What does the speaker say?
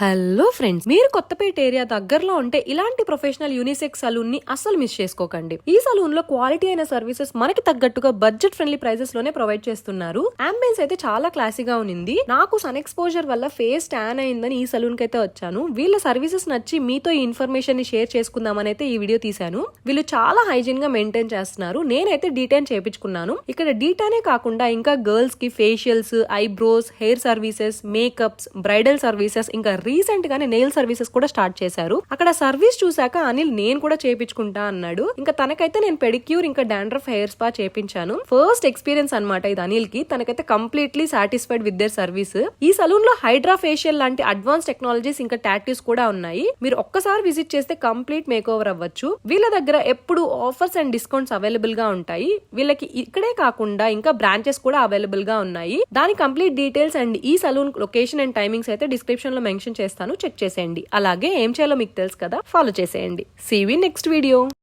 Hello friends, మీరు Kothapeta area దగ్గరలో ఉంటే ఇలాంటి ప్రొఫెషనల్ యూనిసెక్స్ సలూన్ ని అస్సలు మిస్ చేసుకోకండి. ఈ సలూన్ లో క్వాలిటీ అయిన సర్వీసెస్ మనకి తగ్గట్టుగా బడ్జెట్ ఫ్రెండ్లీ ప్రైజెస్ లోనే ప్రొవైడ్ చేస్తున్నారు. అంబియన్స్ అయితే చాలా క్లాసీగా ఉంది. నాకు సన్ ఎక్స్పోజర్ వల్ల ఫేస్ ట్యాన్ అయిందని ఈ సలూన్ కి అయితే వచ్చాను. వీళ్ళ సర్వీసెస్ నచ్చి మీతో ఈ ఇన్ఫర్మేషన్ ని షేర్ చేసుకుందామని అయితే ఈ వీడియో తీశాను. వీళ్ళు చాలా హైజీన్ గా మెయింటైన్ చేస్తున్నారు. నేనైతే డీటైన్ చేయించుకున్నాను. ఇక్కడ డీటైనే కాకుండా ఇంకా గర్ల్స్ కి facials, eyebrows, hair services, makeups, bridal services, ఇంకా రీసెంట్ గానే నెయిల్ సర్వీసెస్ కూడా స్టార్ట్ చేశారు. అక్కడ సర్వీస్ చూసాక అనిల్ నేను కూడా చేపించుకుంటా అన్నాడు. ఇంకా తనకైతే నేను పెడిక్యూర్ ఇంకా డాండ్రఫ్ హెయిర్ స్పా చేపించాను. ఫస్ట్ ఎక్స్పీరియన్స్ అన్నమాట ఇది అనిల్ కి. తనకైతే completely satisfied with their service. ఈ సలూన్ లో హైడ్రా ఫేషియల్ లాంటి అడ్వాన్స్ టెక్నాలజీస్ ఇంకా టాటూస్ కూడా ఉన్నాయి. మీరు ఒక్కసారి విజిట్ చేస్తే కంప్లీట్ మేక్ ఓవర్ అవ్వచ్చు. వీళ్ళ దగ్గర ఎప్పుడు ఆఫర్స్ అండ్ డిస్కౌంట్స్ అవైలబుల్ గా ఉంటాయి. వీళ్ళకి ఇక్కడే కాకుండా ఇంకా బ్రాంచెస్ కూడా అవైలబుల్ గా ఉన్నాయి. దాని కంప్లీట్ డీటెయిల్స్ అండ్ ఈ సలూన్ లొకేషన్ అండ్ టైమింగ్స్ అయితే డిస్క్రిప్షన్ లో మెన్షన్ చేస్తాను, చెక్ చేసేయండి. అలాగే ఏం చేయాలో మీకు తెలుసు కదా, ఫాలో చేసేయండి. See you in next video.